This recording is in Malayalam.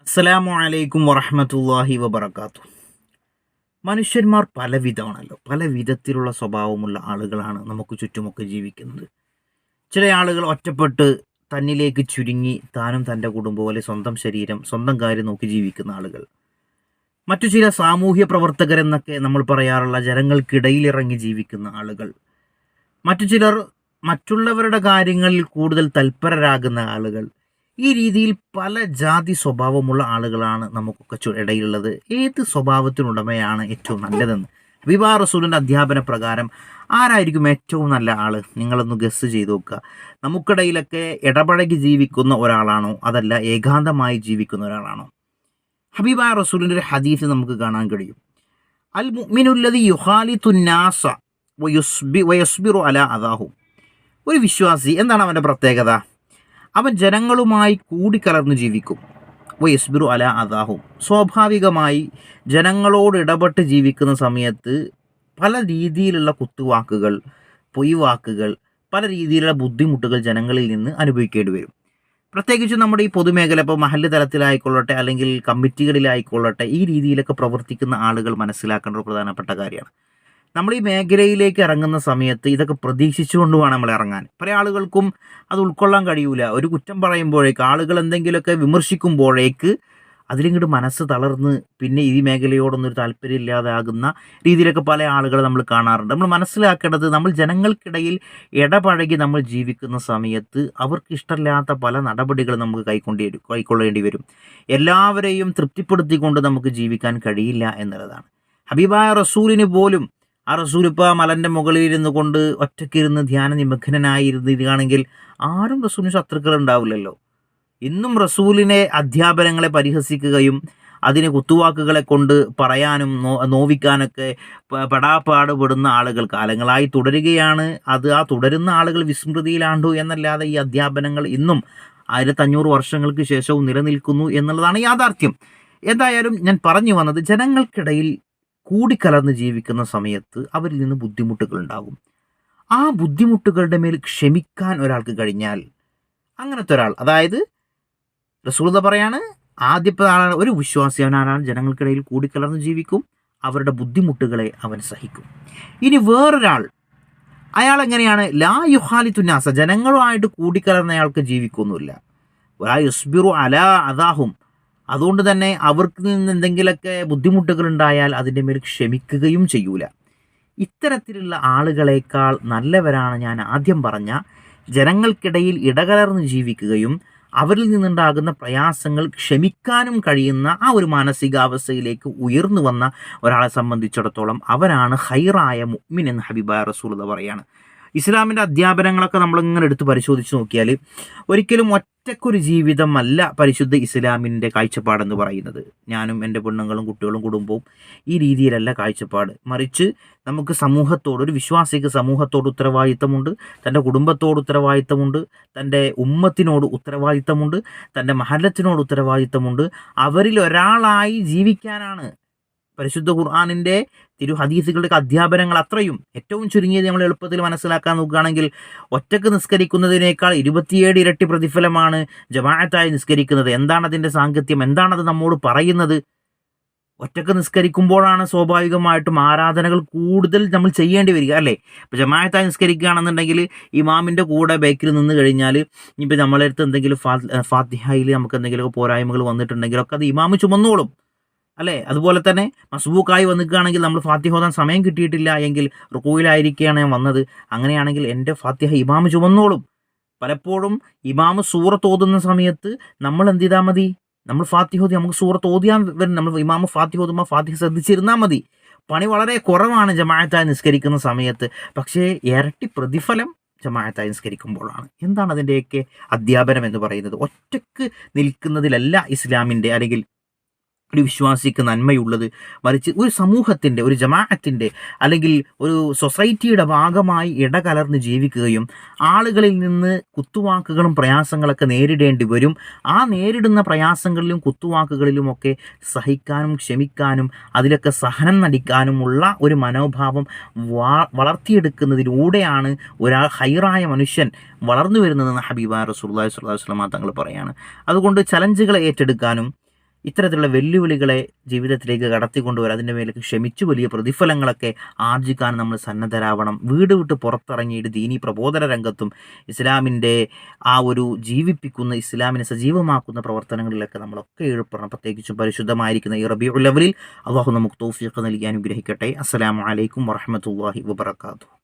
അസ്സലാമു അലൈക്കും വറഹ്മത്തുള്ളാഹി വബറകാതുഹു. മനുഷ്യന്മാർ പലവിധമാണല്ലോ. പല വിധത്തിലുള്ള സ്വഭാവമുള്ള ആളുകളാണ് നമുക്ക് ചുറ്റുമൊക്കെ ജീവിക്കുന്നത്. ചില ആളുകൾ ഒറ്റപ്പെട്ട് തന്നിലേക്ക് ചുരുങ്ങി താനും തൻ്റെ കുടുംബവും അല്ലെങ്കിൽ സ്വന്തം ശരീരം, സ്വന്തം കാര്യം നോക്കി ജീവിക്കുന്ന ആളുകൾ. മറ്റു ചില സാമൂഹ്യ പ്രവർത്തകരെന്നൊക്കെ നമ്മൾ പറയാറുള്ള ജനങ്ങൾക്കിടയിൽ ഇറങ്ങി ജീവിക്കുന്ന ആളുകൾ. മറ്റു ചിലർ മറ്റുള്ളവരുടെ കാര്യങ്ങളിൽ കൂടുതൽ തൽപരരാകുന്ന ആളുകൾ. ഈ രീതിയിൽ പല ജാതി സ്വഭാവമുള്ള ആളുകളാണ് നമുക്കൊക്കെ ഇടയിലുള്ളത്. ഏത് സ്വഭാവത്തിനുടമയാണ് ഏറ്റവും നല്ലതെന്ന് ഹബീബാ റസൂലിൻ്റെ അധ്യാപന പ്രകാരം ആരായിരിക്കും ഏറ്റവും നല്ല ആൾ? നിങ്ങളൊന്ന് ഗസ് ചെയ്ത് നോക്കുക. നമുക്കിടയിലൊക്കെ ഇടപഴകി ജീവിക്കുന്ന ഒരാളാണോ, അതല്ല ഏകാന്തമായി ജീവിക്കുന്ന ഒരാളാണോ? ഹബീബാ റസൂലിൻ്റെ ഒരു ഹദീസ് നമുക്ക് കാണാൻ കഴിയും. അൽ മുഅ്മിനുല്ലദി യുഖാലിതുന്നാസ വയസ്ബിറു അലാ അദാഹു. ഒരു വിശ്വാസി എന്താണ് അവൻ്റെ പ്രത്യേകത? അവൻ ജനങ്ങളുമായി കൂടിക്കലർന്ന് ജീവിക്കും. വയസ്ബിറു അല അദാഹും. സ്വാഭാവികമായി ജനങ്ങളോട് ഇടപെട്ട് ജീവിക്കുന്ന സമയത്ത് പല രീതിയിലുള്ള കുത്തുവാക്കുകൾ, പൊയ്വാക്കുകൾ, പല രീതിയിലുള്ള ബുദ്ധിമുട്ടുകൾ ജനങ്ങളിൽ നിന്ന് അനുഭവിക്കേണ്ടി വരും. പ്രത്യേകിച്ച് നമ്മുടെ ഈ പൊതുമേഖല, ഇപ്പോൾ മഹല്ല് തലത്തിലായിക്കൊള്ളട്ടെ അല്ലെങ്കിൽ കമ്മിറ്റികളിലായിക്കൊള്ളട്ടെ, ഈ രീതിയിലൊക്കെ പ്രവർത്തിക്കുന്ന ആളുകൾ മനസ്സിലാക്കേണ്ട ഒരു പ്രധാനപ്പെട്ട കാര്യമാണ്. നമ്മൾ ഈ മേഖലയിലേക്ക് ഇറങ്ങുന്ന സമയത്ത് ഇതൊക്കെ പ്രതീക്ഷിച്ചുകൊണ്ട് വേണം നമ്മൾ ഇറങ്ങാൻ. പല ആളുകൾക്കും അത് ഉൾക്കൊള്ളാൻ കഴിയൂല. ഒരു കുറ്റം പറയുമ്പോഴേക്ക്, ആളുകൾ എന്തെങ്കിലുമൊക്കെ വിമർശിക്കുമ്പോഴേക്ക് അതിലിങ്ങോട്ട് മനസ്സ് തളർന്ന് പിന്നെ ഈ മേഖലയോടൊന്നൊരു താല്പര്യമില്ലാതാകുന്ന രീതിയിലൊക്കെ പല ആളുകളെ നമ്മൾ കാണാറുണ്ട്. നമ്മൾ മനസ്സിലാക്കേണ്ടത്, നമ്മൾ ജനങ്ങൾക്കിടയിൽ ഇടപഴകി നമ്മൾ ജീവിക്കുന്ന സമയത്ത് അവർക്ക് ഇഷ്ടമില്ലാത്ത പല നടപടികൾ നമുക്ക് കൈക്കൊള്ളേണ്ടി വരും. എല്ലാവരെയും തൃപ്തിപ്പെടുത്തിക്കൊണ്ട് നമുക്ക് ജീവിക്കാൻ കഴിയില്ല എന്നുള്ളതാണ്. ഹബീബായ റസൂലിന് പോലും, ആ റസൂൽ ഇപ്പോൾ മലൻ്റെ മുകളിൽ ഇരുന്ന് കൊണ്ട് ഒറ്റയ്ക്കിരുന്ന് ധ്യാന നിമഗ്നനായിരുന്നിരിക്കുകയാണെങ്കിൽ ആരും റസൂലിന് ശത്രുക്കൾ ഉണ്ടാവില്ലല്ലോ. ഇന്നും റസൂലിനെ അധ്യാപനങ്ങളെ പരിഹസിക്കുകയും അതിന് കുത്തുവാക്കുകളെ കൊണ്ട് പറയാനും നോവിക്കാനൊക്കെ പെടാപ്പാടുപെടുന്ന ആളുകൾ കാലങ്ങളായി തുടരുകയാണ്. അത് ആ തുടരുന്ന ആളുകൾ വിസ്മൃതിയിലാണ്ടു എന്നല്ലാതെ ഈ അധ്യാപനങ്ങൾ ഇന്നും 1500 വർഷങ്ങൾക്ക് ശേഷവും നിലനിൽക്കുന്നു എന്നുള്ളതാണ് യാഥാർത്ഥ്യം. എന്തായാലും ഞാൻ പറഞ്ഞു വന്നത്, ജനങ്ങൾക്കിടയിൽ കൂടിക്കലർന്ന് ജീവിക്കുന്ന സമയത്ത് അവരിൽ നിന്ന് ബുദ്ധിമുട്ടുകൾ ഉണ്ടാകും. ആ ബുദ്ധിമുട്ടുകളുടെ മേൽ ക്ഷമിക്കാൻ ഒരാൾക്ക് കഴിഞ്ഞാൽ, അങ്ങനത്തെ ഒരാൾ, അതായത് റസൂലുള്ളാഹി പറയാണ്, ആദ്യത്തെ ആളാണ് ഒരു വിശ്വാസി. അവനാണ് ജനങ്ങൾക്കിടയിൽ കൂടിക്കലർന്ന് ജീവിക്കും, അവരുടെ ബുദ്ധിമുട്ടുകളെ അവൻ സഹിക്കും. ഇനി വേറൊരാൾ, അയാൾ എങ്ങനെയാണ്? ലാ യുഖാലിതുന്നാസ, ജനങ്ങളുമായിട്ട് കൂടിക്കലർന്ന അയാൾക്ക് ജീവിക്കൊന്നുമില്ല. വലാ യുസ്ബിറു അലാ അദാഹും, അതുകൊണ്ട് തന്നെ അവർക്ക് നിന്ന് എന്തെങ്കിലുമൊക്കെ ബുദ്ധിമുട്ടുകൾ ഉണ്ടായാൽ അതിൻ്റെ മേൽ ക്ഷമിക്കുകയും ചെയ്യൂല. ഇത്തരത്തിലുള്ള ആളുകളേക്കാൾ നല്ലവരാണ് ഞാൻ ആദ്യം പറഞ്ഞ ജനങ്ങൾക്കിടയിൽ ഇടകലർന്ന് ജീവിക്കുകയും അവരിൽ നിന്നുണ്ടാകുന്ന പ്രയാസങ്ങൾ ക്ഷമിക്കാനും കഴിയുന്ന ആ ഒരു മാനസികാവസ്ഥയിലേക്ക് ഉയർന്നു വന്ന ഒരാളെ സംബന്ധിച്ചിടത്തോളം അവരാണ് ഖൈറായ മുഅ്മിൻ എന്ന് ഹബീബായ റസൂലുള്ളാഹി പറയാണ്. ഇസ്ലാമിൻ്റെ അധ്യാപനങ്ങളൊക്കെ നമ്മളിങ്ങനെ എടുത്ത് പരിശോധിച്ച് നോക്കിയാൽ ഒരിക്കലും ഒറ്റക്കൊരു ജീവിതമല്ല പരിശുദ്ധ ഇസ്ലാമിൻ്റെ കാഴ്ചപ്പാടെന്ന് പറയുന്നത്. ഞാനും എൻ്റെ പെണ്ണുങ്ങളും കുട്ടികളും കുടുംബവും ഈ രീതിയിലല്ല കാഴ്ചപ്പാട്. മറിച്ച് നമുക്ക് സമൂഹത്തോട്, ഒരു വിശ്വാസിക്ക് സമൂഹത്തോട് ഉത്തരവാദിത്തമുണ്ട്, തൻ്റെ കുടുംബത്തോട് ഉത്തരവാദിത്തമുണ്ട്, തൻ്റെ ഉമ്മത്തിനോട് ഉത്തരവാദിത്തമുണ്ട്, തൻ്റെ മഹല്ലത്തിനോട് ഉത്തരവാദിത്തമുണ്ട്. അവരിൽ ഒരാളായി ജീവിക്കാനാണ് പരിശുദ്ധ ഖുർആനിൻ്റെ ഹദീസുകളുടെ അധ്യാപനങ്ങൾ അത്രയും. ഏറ്റവും ചുരുങ്ങിയത് നമ്മൾ എളുപ്പത്തിൽ മനസ്സിലാക്കാൻ നോക്കുകയാണെങ്കിൽ, ഒറ്റക്ക് നിസ്കരിക്കുന്നതിനേക്കാൾ 27 ഇരട്ടി പ്രതിഫലമാണ് ജമാഅത്തായി നിസ്കരിക്കുന്നത്. എന്താണ് അതിൻ്റെ സാങ്കത്യം? എന്താണത് നമ്മോട് പറയുന്നത്? ഒറ്റക്ക് നിസ്കരിക്കുമ്പോഴാണ് സ്വാഭാവികമായിട്ടും ആരാധനകൾ കൂടുതൽ നമ്മൾ ചെയ്യേണ്ടി വരിക, അല്ലേ? ഇപ്പോൾ ജമാഅത്തായി നിസ്കരിക്കുകയാണെന്നുണ്ടെങ്കിൽ ഇമാമിൻ്റെ കൂടെ ബേക്കിൽ നിന്ന് കഴിഞ്ഞാൽ, ഇപ്പോൾ നമ്മളെ അടുത്ത് എന്തെങ്കിലും ഫാത്തിഹയിൽ നമുക്ക് എന്തെങ്കിലുമൊക്കെ പോരായ്മകൾ വന്നിട്ടുണ്ടെങ്കിലൊക്കെ അത് ഇമാമ് ചുമന്നോളും, അല്ലേ? അതുപോലെ തന്നെ മസ്ബൂക്കായി വന്നിക്കുകയാണെങ്കിൽ, നമ്മൾ ഫാത്തിഹ ഓതാൻ സമയം കിട്ടിയിട്ടില്ല എങ്കിൽ, റുകൂയിലായിരിക്കുകയാണ് ഞാൻ വന്നത്, അങ്ങനെയാണെങ്കിൽ എൻ്റെ ഫാത്തിഹ ഇമാമ് ചുമന്നോളും. പലപ്പോഴും ഇമാമ് സൂറത്ത് ഓതുന്ന സമയത്ത് നമ്മൾ എന്ത് ചെയ്താൽ മതി? നമ്മൾ ഫാത്തിഹ ഓതി, നമുക്ക് സൂറത്ത് ഓതിയാൻ വരും. നമ്മൾ ഇമാമ് ഫാത്തിഹ ഓതുമ്പോൾ ഫാത്തിഹ ശ്രദ്ധിച്ചിരുന്നാൽ മതി. പണി വളരെ കുറവാണ് ജമാഅത്തായി നിസ്കരിക്കുന്ന സമയത്ത്. പക്ഷേ ഇരട്ടി പ്രതിഫലം ജമാഅത്തായി നിസ്കരിക്കുമ്പോഴാണ്. എന്താണ് അതിൻ്റെയൊക്കെ അധ്യാപനം എന്ന് പറയുന്നത്? ഒറ്റക്ക് നിൽക്കുന്നതിലല്ല ഇസ്ലാമിൻ്റെ, അല്ലെങ്കിൽ ഒരു വിശ്വാസിക്ക് നന്മയുള്ളത്. മറിച്ച് ഒരു സമൂഹത്തിൻ്റെ, ഒരു ജമാഅത്തിൻ്റെ, അല്ലെങ്കിൽ ഒരു സൊസൈറ്റിയുടെ ഭാഗമായി ഇടകലർന്ന് ജീവിക്കുകയും ആളുകളിൽ നിന്ന് കുത്തുവാക്കുകളും പ്രയാസങ്ങളൊക്കെ നേരിടേണ്ടി വരും. ആ നേരിടുന്ന പ്രയാസങ്ങളിലും കുത്തുവാക്കുകളിലുമൊക്കെ സഹിക്കാനും ക്ഷമിക്കാനും അതിലൊക്കെ സഹനം നടിക്കാനുമുള്ള ഒരു മനോഭാവം വളർത്തിയെടുക്കുന്നതിലൂടെയാണ് ഒരാൾ ഖൈറായ മനുഷ്യൻ വളർന്നു വരുന്നതെന്ന് ഹബീബായ റസൂലുള്ളാഹി സ്വല്ലല്ലാഹു അലൈഹി വസല്ലം തങ്ങൾ പറയാണ്. അതുകൊണ്ട് ചലഞ്ചുകളെ ഏറ്റെടുക്കാനും ഇത്തരത്തിലുള്ള വെല്ലുവിളികളെ ജീവിതത്തിലേക്ക് കടത്തിക്കൊണ്ടുവരാൻ അതിൻ്റെ മേലേക്ക് ക്ഷമിച്ചു വലിയ പ്രതിഫലങ്ങളൊക്കെ ആർജിക്കാൻ നമ്മൾ സന്നദ്ധരാവണം. വീട് വിട്ട് പുറത്തിറങ്ങിയിട്ട് ദീനി പ്രബോധന രംഗത്തും ഇസ്ലാമിൻ്റെ ആ ഒരു ജീവിപ്പിക്കുന്ന ഇസ്ലാമിനെ സജീവമാക്കുന്ന പ്രവർത്തനങ്ങളിലൊക്കെ നമ്മളൊക്കെ ഏർപ്പെടണം. പ്രത്യേകിച്ചും പരിശുദ്ധമായിരിക്കുന്ന ഈ റബീഉൽ അവ്വലിൽ അള്ളാഹു നമുക്ക് തൗഫീഖ് നൽകി അനുഗ്രഹിക്കട്ടെ. അസ്സലാമു അലൈക്കും വറഹ്മത്തുള്ളാഹി വബറകാതുഹു.